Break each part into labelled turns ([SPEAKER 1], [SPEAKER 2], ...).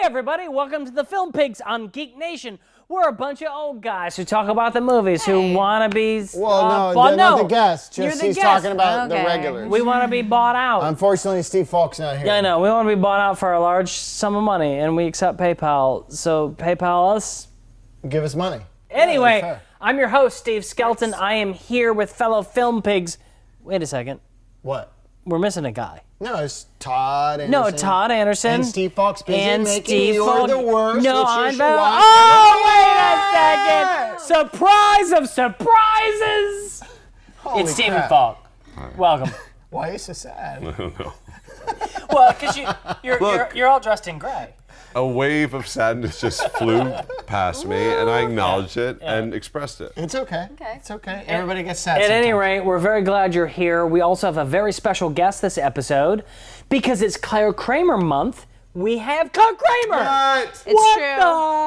[SPEAKER 1] everybody, welcome to the Film Pigs on GeekNation. We're a bunch of old guys who talk about the movies, who want to be...
[SPEAKER 2] Well, no, not the guest. Just he's talking about the regulars.
[SPEAKER 1] We want to be bought out.
[SPEAKER 2] Unfortunately, Steve Falk's not here.
[SPEAKER 1] Yeah, I know. We want to be bought out for a large sum of money, and we accept PayPal. So PayPal us.
[SPEAKER 2] Give us money.
[SPEAKER 1] Anyway, I'm your host, Steve Skelton. I am here with fellow Film Pigs. Wait a second.
[SPEAKER 2] What?
[SPEAKER 1] We're missing a guy.
[SPEAKER 2] No, it's Todd Anderson.
[SPEAKER 1] No, Todd Anderson.
[SPEAKER 2] And Steve Falk's busy
[SPEAKER 1] and
[SPEAKER 2] making
[SPEAKER 1] Steve
[SPEAKER 2] You're
[SPEAKER 1] Falk.
[SPEAKER 2] the Worst,
[SPEAKER 1] No,
[SPEAKER 2] which you
[SPEAKER 1] I'm
[SPEAKER 2] should
[SPEAKER 1] the...
[SPEAKER 2] watch.
[SPEAKER 1] Oh, wait a second. Surprise of surprises.
[SPEAKER 2] Holy
[SPEAKER 1] It's Stephen
[SPEAKER 2] crap.
[SPEAKER 1] Falk. Welcome.
[SPEAKER 2] Why are you so sad?
[SPEAKER 3] I don't know.
[SPEAKER 1] Well, because you're all dressed in gray.
[SPEAKER 3] A wave of sadness just flew past me, and I acknowledged it and expressed it.
[SPEAKER 2] It's okay. It's okay. Everybody gets sad
[SPEAKER 1] At any
[SPEAKER 2] sometimes.
[SPEAKER 1] rate, we're very glad you're here. We also have a very special guest this episode. Because it's Clare Kramer month, we have Clare Kramer!
[SPEAKER 3] What?
[SPEAKER 4] It's true.
[SPEAKER 1] The...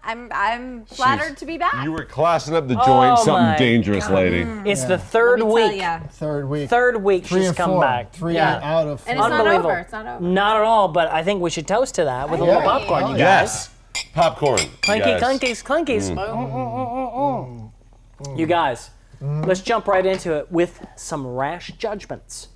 [SPEAKER 4] I'm flattered to be back.
[SPEAKER 3] You were classing up the joint,
[SPEAKER 1] my
[SPEAKER 3] something dangerous, lady.
[SPEAKER 1] It's the third
[SPEAKER 4] Let me tell
[SPEAKER 1] week.
[SPEAKER 4] ya.
[SPEAKER 2] Third week.
[SPEAKER 1] Third week
[SPEAKER 2] Three
[SPEAKER 1] she's
[SPEAKER 2] or
[SPEAKER 1] come
[SPEAKER 2] four.
[SPEAKER 1] back.
[SPEAKER 2] Three out of four.
[SPEAKER 4] And it's not
[SPEAKER 1] Unbelievable.
[SPEAKER 4] over. It's not over.
[SPEAKER 1] Not at all, but I think we should toast to that with a little
[SPEAKER 2] Yeah.
[SPEAKER 1] popcorn,
[SPEAKER 2] Oh,
[SPEAKER 1] you
[SPEAKER 2] yeah.
[SPEAKER 1] guys.
[SPEAKER 3] Yes. Popcorn.
[SPEAKER 1] Clinky,
[SPEAKER 3] Yes.
[SPEAKER 1] clinkies, clinkies. You guys, let's jump right into it with some rash judgments.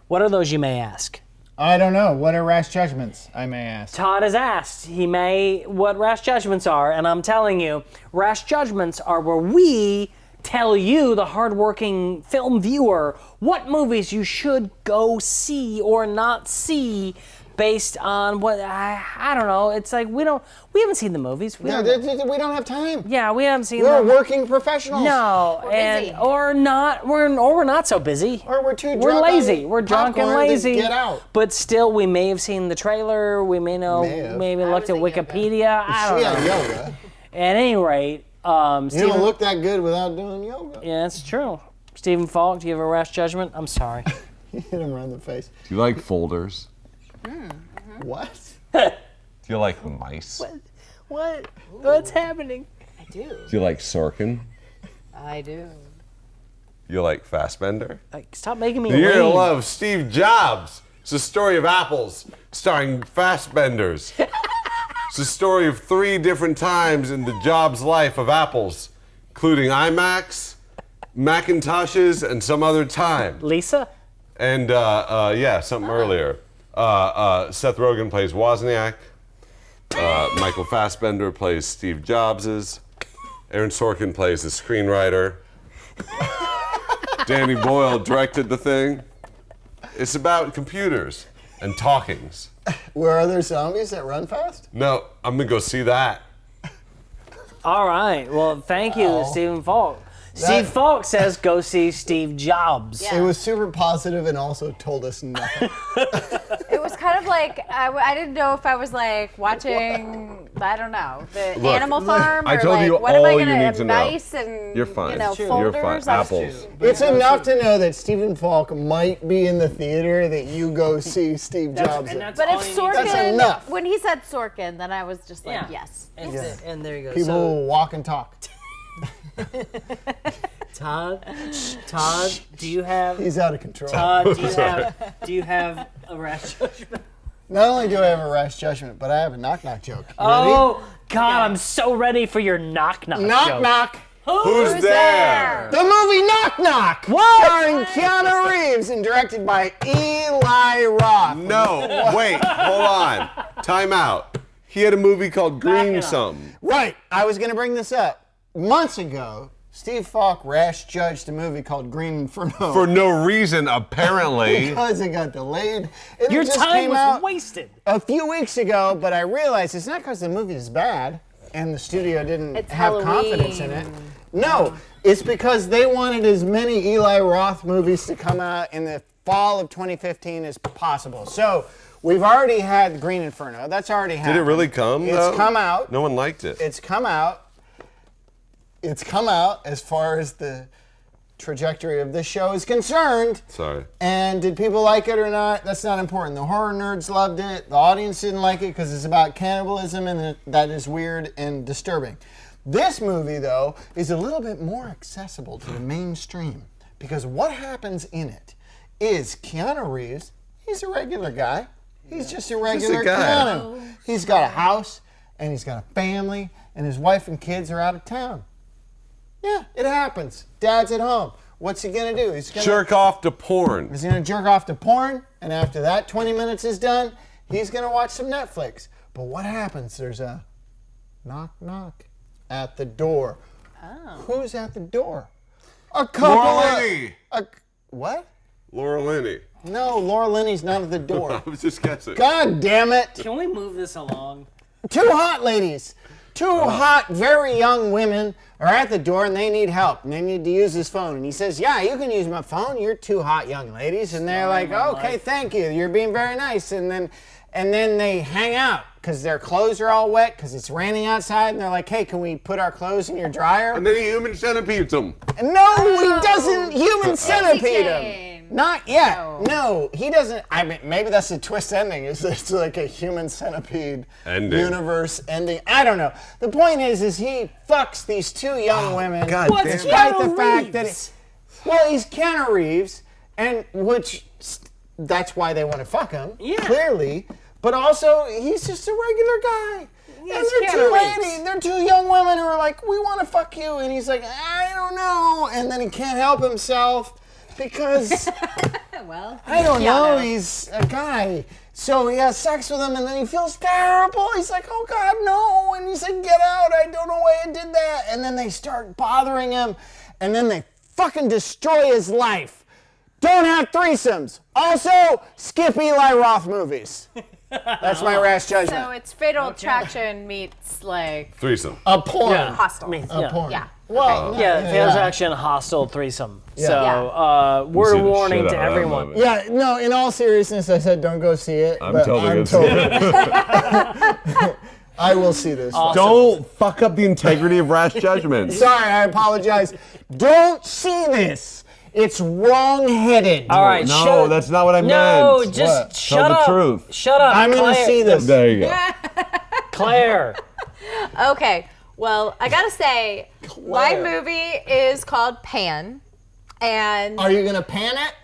[SPEAKER 1] What are those, you may ask?
[SPEAKER 2] I don't know. What are rash judgments, I may ask?
[SPEAKER 1] Todd has asked what rash judgments are, and I'm telling you, rash judgments are where we tell you, the hardworking film viewer, what movies you should go see or not see based on what, I don't know, it's like we haven't seen the movies. We
[SPEAKER 2] No,
[SPEAKER 1] don't,
[SPEAKER 2] we don't have time.
[SPEAKER 1] yeah, we haven't seen
[SPEAKER 2] We're
[SPEAKER 1] them.
[SPEAKER 2] working professionals.
[SPEAKER 1] No,
[SPEAKER 4] busy.
[SPEAKER 1] or we're not so busy.
[SPEAKER 2] Or we're too drunk.
[SPEAKER 1] We're lazy.
[SPEAKER 2] on
[SPEAKER 1] We're drunk and
[SPEAKER 2] popcorn to
[SPEAKER 1] lazy.
[SPEAKER 2] Get out.
[SPEAKER 1] But still, we may have seen the trailer. We may know.
[SPEAKER 2] May have.
[SPEAKER 1] Maybe looked at
[SPEAKER 4] was at
[SPEAKER 1] Wikipedia. I don't know.
[SPEAKER 2] Yeah, yoga.
[SPEAKER 1] At any rate,
[SPEAKER 2] You
[SPEAKER 1] Stephen.
[SPEAKER 2] don't look that good without doing yoga.
[SPEAKER 1] Yeah, that's true. Stephen Falk, do you have a rash judgment? I'm sorry.
[SPEAKER 2] You hit him right in the face.
[SPEAKER 3] Do you like folders?
[SPEAKER 2] What?
[SPEAKER 3] Do you like mice?
[SPEAKER 1] What? What's happening?
[SPEAKER 4] I do.
[SPEAKER 3] Do you like Sorkin?
[SPEAKER 4] I do.
[SPEAKER 3] You like Fassbender?
[SPEAKER 1] Like, stop making me
[SPEAKER 3] You're gonna
[SPEAKER 1] lame.
[SPEAKER 3] love Steve Jobs. It's the story of apples, starring Fassbenders. It's the story of 3 different times in the Jobs life of apples, including IMAX, Macintoshes, and some other time.
[SPEAKER 1] Lisa?
[SPEAKER 3] And something earlier. Seth Rogen plays Wozniak. Michael Fassbender plays Steve Jobs'. Aaron Sorkin plays the screenwriter. Danny Boyle directed the thing. It's about computers and talkings.
[SPEAKER 2] Were there zombies that run fast?
[SPEAKER 3] No, I'm gonna go see that.
[SPEAKER 1] All right. Well, thank you, Stephen Falk. Steve Falk says go see Steve Jobs.
[SPEAKER 4] Yeah.
[SPEAKER 2] It was super positive and also told us nothing.
[SPEAKER 4] It was kind of like I didn't know if I was like watching I don't know the
[SPEAKER 3] Look,
[SPEAKER 4] Animal Farm
[SPEAKER 3] I
[SPEAKER 4] or
[SPEAKER 3] told
[SPEAKER 4] like
[SPEAKER 3] you
[SPEAKER 4] what am I
[SPEAKER 3] all you
[SPEAKER 4] gonna
[SPEAKER 3] need to know.
[SPEAKER 4] mice and
[SPEAKER 3] You're fine.
[SPEAKER 4] you know
[SPEAKER 3] You're
[SPEAKER 4] folders.
[SPEAKER 3] fine. Apples.
[SPEAKER 2] It's enough to know that Stephen Falk might be in the theater that you go see Steve Jobs in.
[SPEAKER 4] But if
[SPEAKER 2] That's enough.
[SPEAKER 4] Sorkin, when he said Sorkin, then I was just like,
[SPEAKER 1] Yeah.
[SPEAKER 4] yes.
[SPEAKER 1] And there you go.
[SPEAKER 2] People will walk and talk.
[SPEAKER 1] Todd, do you have?
[SPEAKER 2] He's out of control.
[SPEAKER 1] Todd, do you have a rash judgment?
[SPEAKER 2] Not only do I have a rash judgment, but I have a knock-knock joke. You
[SPEAKER 1] Oh God, I'm so ready for your knock-knock
[SPEAKER 2] ready?
[SPEAKER 1] joke.
[SPEAKER 2] Knock-knock.
[SPEAKER 3] Who's there?
[SPEAKER 2] The movie Knock Knock!
[SPEAKER 1] What?
[SPEAKER 2] Starring Keanu Reeves and directed by Eli Roth.
[SPEAKER 3] No, wait, hold on. Time out. He had a movie called
[SPEAKER 1] it
[SPEAKER 3] Green
[SPEAKER 1] up.
[SPEAKER 3] something.
[SPEAKER 2] Right, I was going to bring this up. Months ago, Steve Falk rash judged a movie called Green Inferno.
[SPEAKER 3] For no reason, apparently.
[SPEAKER 2] because it got delayed. And
[SPEAKER 1] Your
[SPEAKER 2] it just
[SPEAKER 1] time
[SPEAKER 2] came
[SPEAKER 1] was
[SPEAKER 2] out
[SPEAKER 1] wasted.
[SPEAKER 2] a few weeks ago, but I realized it's not because the movie is bad and the studio didn't
[SPEAKER 4] It's
[SPEAKER 2] have
[SPEAKER 4] Halloween.
[SPEAKER 2] confidence in it. No, it's because they wanted as many Eli Roth movies to come out in the fall of 2015 as possible. So we've already had Green Inferno. That's already happened.
[SPEAKER 3] Did it really come?
[SPEAKER 2] It's
[SPEAKER 3] though?
[SPEAKER 2] come out.
[SPEAKER 3] No one liked it.
[SPEAKER 2] It's come out. It's come out as far as the trajectory of this show is concerned.
[SPEAKER 3] Sorry.
[SPEAKER 2] And did people like it or not? That's not important. The horror nerds loved it. The audience didn't like it because it's about cannibalism and that is weird and disturbing. This movie, though, is a little bit more accessible to the mainstream because what happens in it is Keanu Reeves, he's a regular guy. He's just a regular
[SPEAKER 3] guy.
[SPEAKER 2] Keanu. He's got a house, and he's got a family, and his wife and kids are out of town. Yeah, it happens. Dad's at home. What's he gonna do? He's gonna
[SPEAKER 3] Jerk off to porn.
[SPEAKER 2] He's gonna jerk off to porn, and after that 20 minutes is done, he's gonna watch some Netflix. But what happens? There's a knock knock at the door. Oh. Who's at the door? A couple
[SPEAKER 3] Laura Linney.
[SPEAKER 2] What?
[SPEAKER 3] Laura Linney.
[SPEAKER 2] No, Laura Linney's not at the door.
[SPEAKER 3] I was just guessing.
[SPEAKER 2] God damn it!
[SPEAKER 1] Can we move this along?
[SPEAKER 2] Two hot ladies. Two hot, very young women are at the door and they need help and they need to use his phone. And he says, yeah, you can use my phone. You're two hot young ladies. And they're like, okay, thank you. You're being very nice. And then they hang out because their clothes are all wet because it's raining outside. And they're like, hey, can we put our clothes in your dryer?
[SPEAKER 3] And then he human centipedes him.
[SPEAKER 2] No, he doesn't human centipede him. Not yet. No, he doesn't. I mean, maybe that's the twist ending. It's like a human centipede
[SPEAKER 3] Ending.
[SPEAKER 2] universe ending. I don't know. The point is he fucks these two young women.
[SPEAKER 3] God damn.
[SPEAKER 2] Despite the
[SPEAKER 1] Keanu
[SPEAKER 2] fact that
[SPEAKER 1] Reeves?
[SPEAKER 2] he's Keanu Reeves, and that's why they want to fuck him.
[SPEAKER 1] Yeah.
[SPEAKER 2] Clearly, but also he's just a regular guy.
[SPEAKER 1] Yeah,
[SPEAKER 2] And
[SPEAKER 1] it's
[SPEAKER 2] they're two
[SPEAKER 1] Keanu Reeves.
[SPEAKER 2] ladies, they're two young women who are like, we want to fuck you, and he's like, I don't know, and then he can't help himself. Because,
[SPEAKER 4] Well,
[SPEAKER 2] I don't know,
[SPEAKER 4] Keanu.
[SPEAKER 2] he's a guy. So he has sex with him and then he feels terrible. He's like, oh God, no. And he's like, get out. I don't know why I did that. And then they start bothering him and then they fucking destroy his life. Don't have threesomes. Also, skip Eli Roth movies. That's my rash judgment.
[SPEAKER 4] So it's Fatal Attraction meets like
[SPEAKER 3] Threesome.
[SPEAKER 2] A porn.
[SPEAKER 1] Yeah.
[SPEAKER 4] Hostel.
[SPEAKER 2] A porn.
[SPEAKER 4] Yeah.
[SPEAKER 2] Well,
[SPEAKER 1] Yeah, Fatal Attraction, hostel, threesome. So,
[SPEAKER 4] Yeah.
[SPEAKER 1] word
[SPEAKER 3] See
[SPEAKER 1] of
[SPEAKER 3] the
[SPEAKER 1] warning
[SPEAKER 3] shit
[SPEAKER 1] to
[SPEAKER 3] out of that
[SPEAKER 1] everyone.
[SPEAKER 3] movie.
[SPEAKER 2] yeah, no, in all seriousness, I said don't go see it.
[SPEAKER 3] I'm
[SPEAKER 2] but
[SPEAKER 3] totally
[SPEAKER 2] I'm
[SPEAKER 3] gonna see it.
[SPEAKER 2] I will see this.
[SPEAKER 3] Don't fuck up the integrity of rash judgments.
[SPEAKER 2] Sorry, I apologize. Don't see this. It's wrong-headed.
[SPEAKER 1] All right,
[SPEAKER 3] No, that's not what I
[SPEAKER 1] No,
[SPEAKER 3] meant.
[SPEAKER 1] just
[SPEAKER 2] What?
[SPEAKER 1] shut
[SPEAKER 3] Tell the
[SPEAKER 1] up.
[SPEAKER 3] truth.
[SPEAKER 1] Shut up,
[SPEAKER 2] I'm
[SPEAKER 1] Claire.
[SPEAKER 2] going to see this.
[SPEAKER 3] There you go.
[SPEAKER 1] Claire.
[SPEAKER 4] Okay. Well, I gotta say, my
[SPEAKER 2] Claire.
[SPEAKER 4] movie is called Pan, and
[SPEAKER 2] Are you going to pan it?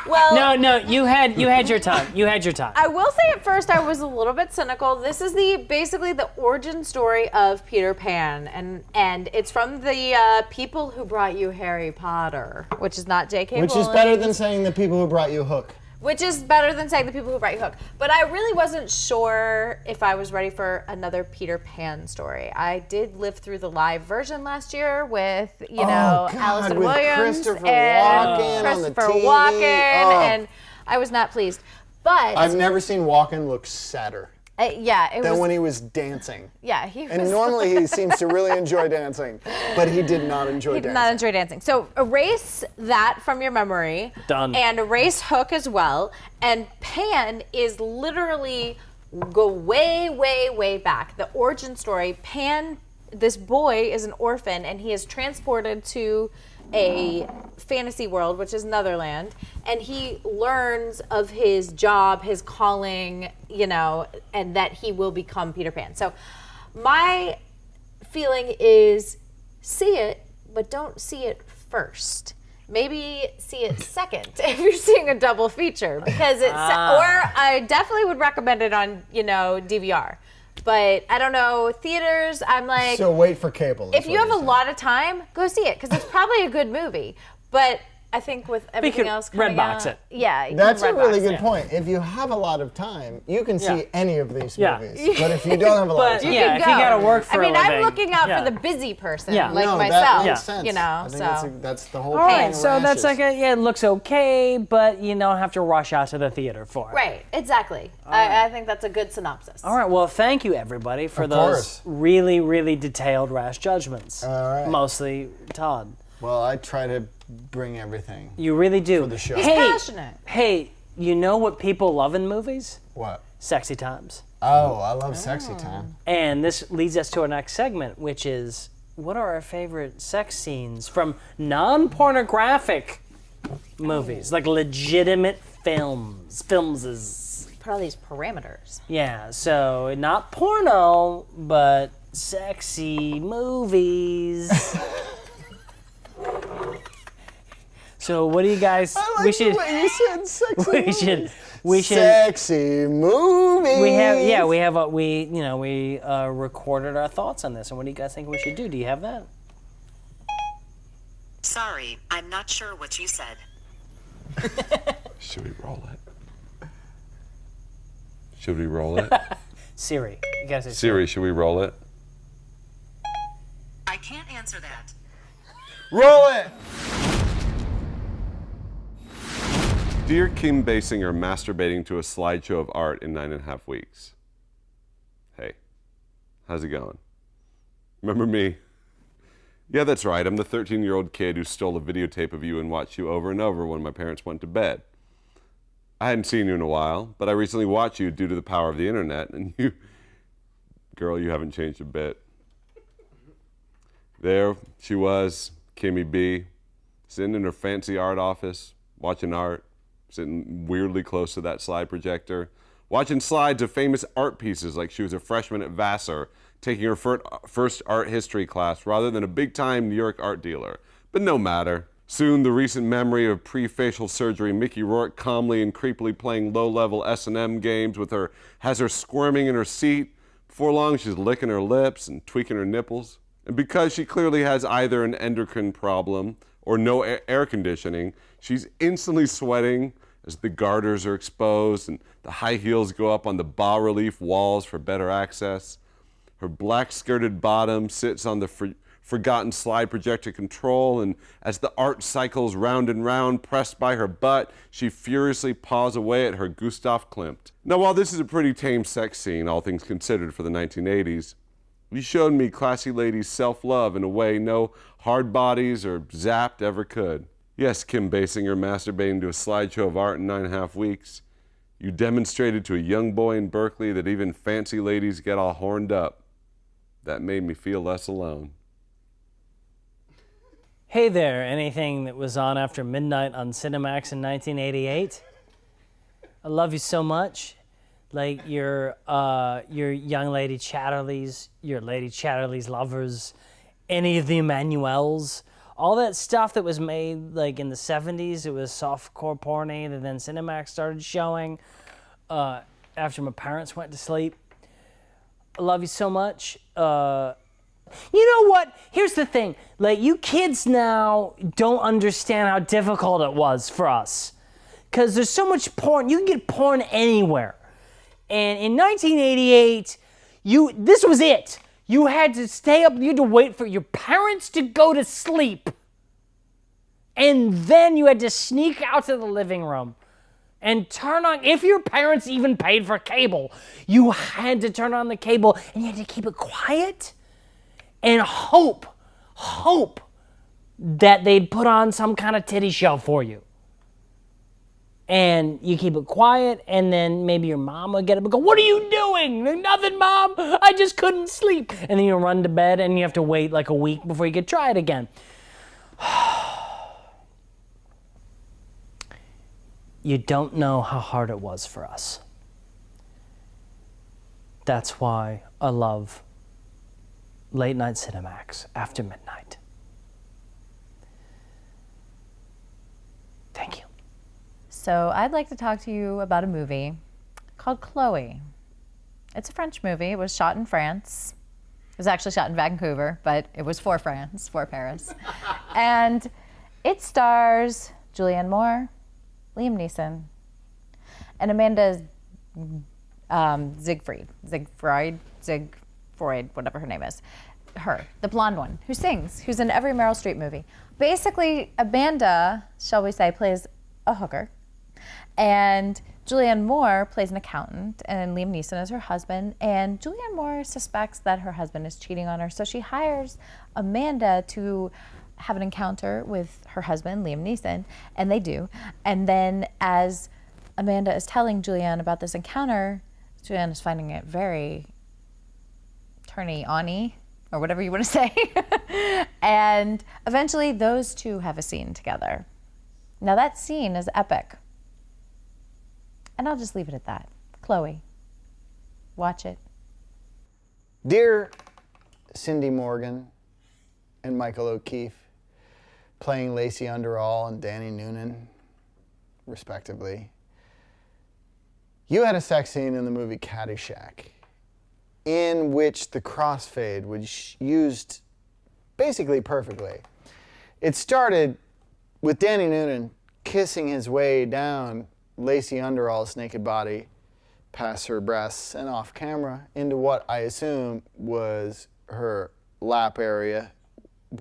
[SPEAKER 4] well,
[SPEAKER 1] No, you had your time. You had your time.
[SPEAKER 4] I will say at first I was a little bit cynical. This is basically the origin story of Peter Pan, and it's from the people who brought you Harry Potter, which is not J.K.
[SPEAKER 2] Which is
[SPEAKER 4] Rowling.
[SPEAKER 2] better than saying the people who brought you Hook.
[SPEAKER 4] Which is better than saying the people who brought you Hook. But I really wasn't sure if I was ready for another Peter Pan story. I did live through the live version last year with,
[SPEAKER 2] God,
[SPEAKER 4] Allison
[SPEAKER 2] with
[SPEAKER 4] Williams
[SPEAKER 2] Christopher
[SPEAKER 4] and
[SPEAKER 2] Walken on the
[SPEAKER 4] Christopher
[SPEAKER 2] TV.
[SPEAKER 4] Walken,
[SPEAKER 2] Oh.
[SPEAKER 4] and I was not pleased. But
[SPEAKER 2] I've never seen Walken look sadder
[SPEAKER 4] yeah, it
[SPEAKER 2] than
[SPEAKER 4] was.
[SPEAKER 2] when he was dancing.
[SPEAKER 4] Yeah, he
[SPEAKER 2] And
[SPEAKER 4] was.
[SPEAKER 2] normally he seems to really enjoy dancing, but he did not enjoy
[SPEAKER 4] He did
[SPEAKER 2] dancing.
[SPEAKER 4] not enjoy dancing. So erase that from your memory.
[SPEAKER 1] Done.
[SPEAKER 4] And erase Hook as well. And Pan is literally go way, way, way back. The origin story, Pan, this boy is an orphan and he is transported to a fantasy world, which is Netherland, and he learns of his job, his calling, and that he will become Peter Pan. So my feeling is see it, but don't see it first. Maybe see it second if you're seeing a double feature, because or I definitely would recommend it on, DVR. But I don't know, theaters, I'm like,
[SPEAKER 2] So wait for cable. is
[SPEAKER 4] if you
[SPEAKER 2] what
[SPEAKER 4] have
[SPEAKER 2] you're
[SPEAKER 4] a
[SPEAKER 2] saying.
[SPEAKER 4] lot of time, go see it, because it's probably a good movie. But I think with everything
[SPEAKER 1] could
[SPEAKER 4] else coming
[SPEAKER 1] Redbox
[SPEAKER 4] out,
[SPEAKER 1] it.
[SPEAKER 4] Yeah, you
[SPEAKER 2] That's a
[SPEAKER 4] can
[SPEAKER 2] really
[SPEAKER 4] Redbox
[SPEAKER 2] good
[SPEAKER 4] it.
[SPEAKER 2] point. If you have a lot of time, you can see
[SPEAKER 1] Yeah.
[SPEAKER 2] any of these
[SPEAKER 1] Yeah.
[SPEAKER 2] movies. But if you don't have a lot of
[SPEAKER 1] But
[SPEAKER 2] time,
[SPEAKER 1] yeah, if you
[SPEAKER 4] Go.
[SPEAKER 1] gotta work for
[SPEAKER 4] I mean,
[SPEAKER 1] a
[SPEAKER 4] I'm
[SPEAKER 1] living,
[SPEAKER 4] looking out
[SPEAKER 1] yeah.
[SPEAKER 4] for the busy person,
[SPEAKER 1] Yeah.
[SPEAKER 4] like
[SPEAKER 2] no,
[SPEAKER 4] myself.
[SPEAKER 2] that makes sense. I think
[SPEAKER 4] so.
[SPEAKER 2] that's the whole
[SPEAKER 1] All
[SPEAKER 2] point.
[SPEAKER 1] right,
[SPEAKER 2] of
[SPEAKER 1] so that's
[SPEAKER 2] rashes.
[SPEAKER 1] like it looks okay, but you don't have to rush out to the theater for it.
[SPEAKER 4] Right, exactly. I think that's a good synopsis.
[SPEAKER 1] All right, well, thank you everybody for
[SPEAKER 2] Of
[SPEAKER 1] those
[SPEAKER 2] course.
[SPEAKER 1] really, really detailed rash judgments.
[SPEAKER 2] All right.
[SPEAKER 1] Mostly Todd.
[SPEAKER 2] Well, I try to bring everything.
[SPEAKER 1] You really do.
[SPEAKER 2] For the show.
[SPEAKER 1] Hey,
[SPEAKER 4] passionate.
[SPEAKER 1] Hey, you know what people love in movies?
[SPEAKER 2] What?
[SPEAKER 1] Sexy times.
[SPEAKER 2] Oh, I love sexy time.
[SPEAKER 1] And this leads us to our next segment, which is what are our favorite sex scenes from non-pornographic movies, like legitimate films is.
[SPEAKER 4] Put all these parameters.
[SPEAKER 1] Yeah, so not porno, but sexy movies. So what do you guys?
[SPEAKER 2] I like the way you said sexy movies.
[SPEAKER 1] We should.
[SPEAKER 2] Sexy movies.
[SPEAKER 1] We recorded our thoughts on this, and what do you guys think we should do? Do you have that?
[SPEAKER 5] Sorry, I'm not sure what you said.
[SPEAKER 3] Should we roll it? Should we roll it?
[SPEAKER 1] Siri, you gotta say
[SPEAKER 3] Siri, should we roll it?
[SPEAKER 5] I can't answer that.
[SPEAKER 3] Roll it! Dear Kim Basinger masturbating to a slideshow of art in 9.5 weeks. Hey, how's it going? Remember me? Yeah, that's right. I'm the 13-year-old kid who stole a videotape of you and watched you over and over when my parents went to bed. I hadn't seen you in a while, but I recently watched you due to the power of the internet, and you... Girl, you haven't changed a bit. There she was, Kimmy B, sitting in her fancy art office, watching art, sitting weirdly close to that slide projector, watching slides of famous art pieces like she was a freshman at Vassar, taking her first art history class rather than a big-time New York art dealer. But no matter. Soon, the recent memory of pre-facial surgery Mickey Rourke calmly and creepily playing low-level S&M games with her has her squirming in her seat. Before long, she's licking her lips and tweaking her nipples. And because she clearly has either an endocrine problem or no air conditioning, she's instantly sweating as the garters are exposed and the high heels go up on the bas-relief walls for better access. Her black-skirted bottom sits on the forgotten slide projector control, and as the art cycles round and round, pressed by her butt, she furiously paws away at her Gustav Klimt. Now, while this is a pretty tame sex scene, all things considered, for the 1980s, you showed me classy ladies' self-love in a way no hard bodies or Zapped ever could. Yes, Kim Basinger masturbating to a slideshow of art in 9.5 weeks. You demonstrated to a young boy in Berkeley that even fancy ladies get all horned up. That made me feel less alone.
[SPEAKER 1] Hey there, anything that was on after midnight on Cinemax in 1988? I love you so much. Like your young Lady Chatterleys, your Lady Chatterley's lovers, any of the Emmanuels, all that stuff that was made like in the 70s, it was softcore porny that then Cinemax started showing after my parents went to sleep. I love you so much. You know what? Here's the thing. Like, you kids now don't understand how difficult it was for us. Because there's so much porn. You can get porn anywhere. And in 1988, this was it. You had to stay up. You had to wait for your parents to go to sleep. And then you had to sneak out to the living room and turn on, if your parents even paid for cable, you had to turn on the cable and you had to keep it quiet and hope that they'd put on some kind of titty show for you. And you keep it quiet, and then maybe your mom would get up and go, "What are you doing?" "Nothing, Mom. I just couldn't sleep." And then you run to bed, and you have to wait like a week before you could try it again. You don't know how hard it was for us. That's why I love late night Cinemax after midnight. Thank you.
[SPEAKER 4] So I'd like to talk to you about a movie called Chloe. It's a French movie. It was shot in France. It was actually shot in Vancouver, but it was for France, for Paris. And it stars Julianne Moore, Liam Neeson, and Amanda Siegfried, whatever her name is. Her, the blonde one, who sings, who's in every Meryl Streep movie. Basically, Amanda, shall we say, plays a hooker. And Julianne Moore plays an accountant, and Liam Neeson is her husband. And Julianne Moore suspects that her husband is cheating on her, so she hires Amanda to have an encounter with her husband, Liam Neeson, and they do. And then as Amanda is telling Julianne about this encounter, Julianne is finding it very turny-on-y, or whatever you want to say. And eventually those two have a scene together. Now that scene is epic. And I'll just leave it at that. Chloe, watch it.
[SPEAKER 2] Dear Cindy Morgan and Michael O'Keefe, playing Lacey Underall and Danny Noonan, respectively. You had a sex scene in the movie Caddyshack in which the crossfade was used basically perfectly. It started with Danny Noonan kissing his way down Lacey Underall's naked body, past her breasts and off camera, into what I assume was her lap area,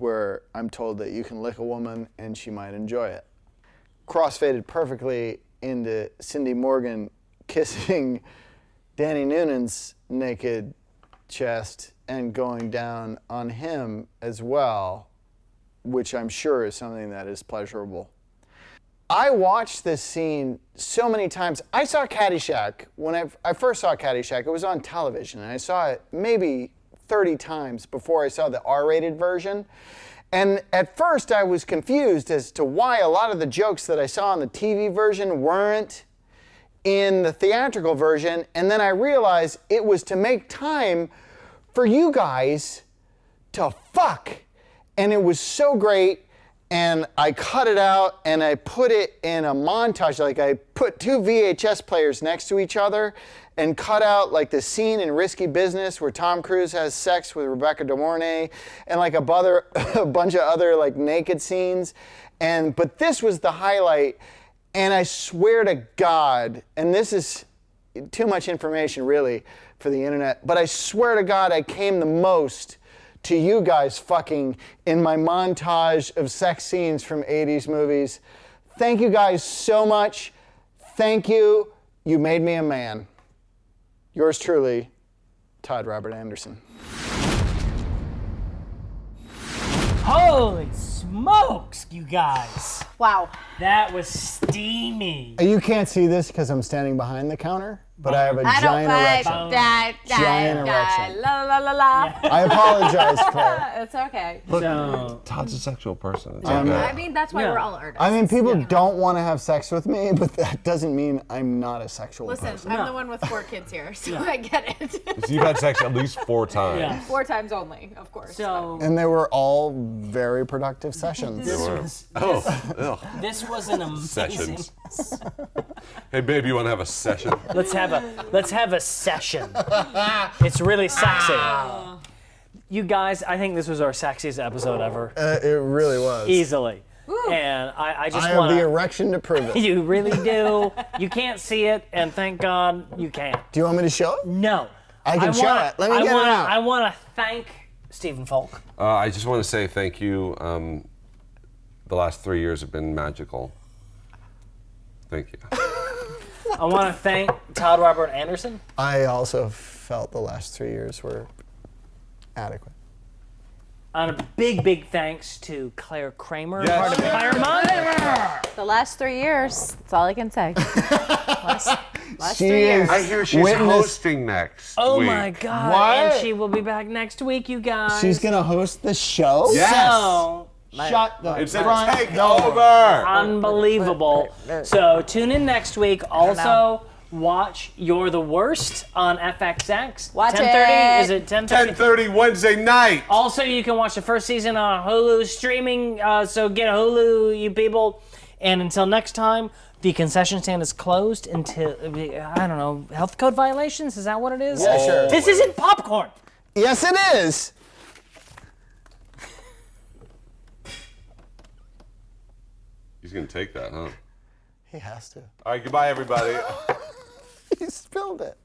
[SPEAKER 2] where I'm told that you can lick a woman and she might enjoy it. Crossfaded perfectly into Cindy Morgan kissing Danny Noonan's naked chest and going down on him as well, which I'm sure is something that is pleasurable. I watched this scene so many times. I saw Caddyshack. When I first saw Caddyshack, it was on television, and I saw it maybe 30 times before I saw the R-rated version. And at first I was confused as to why a lot of the jokes that I saw in the TV version weren't in the theatrical version, and then I realized it was to make time for you guys to fuck. And it was so great, and I cut it out and I put it in a montage. Like, I put 2 VHS players next to each other and cut out like the scene in Risky Business where Tom Cruise has sex with Rebecca De Mornay, and like a bunch of other like naked scenes. But this was the highlight. And I swear to God, and this is too much information really for the internet, but I swear to God I came the most to you guys fucking in my montage of sex scenes from 80s movies. Thank you guys so much. Thank you. You made me a man. Yours truly, Todd Robert Anderson.
[SPEAKER 1] Holy smokes, you guys.
[SPEAKER 4] Wow.
[SPEAKER 1] That was steamy.
[SPEAKER 2] You can't see this because I'm standing behind the counter, but I have a
[SPEAKER 4] I
[SPEAKER 2] giant
[SPEAKER 4] don't
[SPEAKER 2] erection. Giant erection.
[SPEAKER 4] La la la la.
[SPEAKER 2] I apologize, Claire.
[SPEAKER 4] It's okay.
[SPEAKER 3] Look,
[SPEAKER 1] So-
[SPEAKER 3] Todd's a sexual person. It's
[SPEAKER 2] I
[SPEAKER 3] okay.
[SPEAKER 4] mean, that's why
[SPEAKER 1] Yeah.
[SPEAKER 4] we're all artists.
[SPEAKER 2] I mean, people don't want to have sex with me, but that doesn't mean I'm not a sexual
[SPEAKER 6] Listen,
[SPEAKER 2] person.
[SPEAKER 6] I'm the one with 4 kids here, so I get it.
[SPEAKER 3] So you've had sex at least 4 times.
[SPEAKER 1] Yeah.
[SPEAKER 6] 4 times only, of course.
[SPEAKER 1] So
[SPEAKER 2] And they were all very productive sessions.
[SPEAKER 1] this was an amazing.
[SPEAKER 3] Sessions. Hey, babe, you want to have a session?
[SPEAKER 1] Let's have a session. It's really sexy. You guys, I think this was our sexiest episode ever,
[SPEAKER 2] It really was.
[SPEAKER 1] easily. And I just
[SPEAKER 2] I have
[SPEAKER 1] want
[SPEAKER 2] the erection to prove it.
[SPEAKER 1] You really do. You can't see it, and thank God you can't.
[SPEAKER 2] Do you want me to show it?
[SPEAKER 1] No.
[SPEAKER 2] I can show it. Let me get it out.
[SPEAKER 1] I want to thank Stephen Falk.
[SPEAKER 3] I just want to say thank you. The last 3 years have been magical. Thank you.
[SPEAKER 1] I want to thank Todd Robert Anderson.
[SPEAKER 2] I also felt the last 3 years were adequate.
[SPEAKER 1] And a big thanks to Clare Kramer,
[SPEAKER 3] Yes.
[SPEAKER 1] part of Claremont.
[SPEAKER 4] The last 3 years, that's all I can say. last
[SPEAKER 2] She
[SPEAKER 4] 3 years.
[SPEAKER 2] is-
[SPEAKER 3] I hear she's
[SPEAKER 2] Witness-
[SPEAKER 3] hosting next
[SPEAKER 1] Oh
[SPEAKER 3] week.
[SPEAKER 1] my God!
[SPEAKER 2] What?
[SPEAKER 1] And she will be back next week, you guys.
[SPEAKER 2] She's gonna host the show?
[SPEAKER 3] Yes.
[SPEAKER 1] So
[SPEAKER 2] Shut the
[SPEAKER 3] It's a
[SPEAKER 2] front
[SPEAKER 3] takeover.
[SPEAKER 1] unbelievable. So tune in next week. Also, watch You're the Worst on FXX.
[SPEAKER 4] Watch
[SPEAKER 1] 10:30.
[SPEAKER 4] it.
[SPEAKER 1] Is it 10:30?
[SPEAKER 3] 10:30 Wednesday night.
[SPEAKER 1] Also, you can watch the first season on Hulu streaming. So get a Hulu, you people. And until next time, the concession stand is closed until, I don't know, health code violations? Is that what it is?
[SPEAKER 2] Yeah, sure.
[SPEAKER 1] This isn't popcorn.
[SPEAKER 2] Yes, it is.
[SPEAKER 3] He's gonna take that, huh?
[SPEAKER 2] He has to.
[SPEAKER 3] All right, goodbye, everybody.
[SPEAKER 2] He spilled it.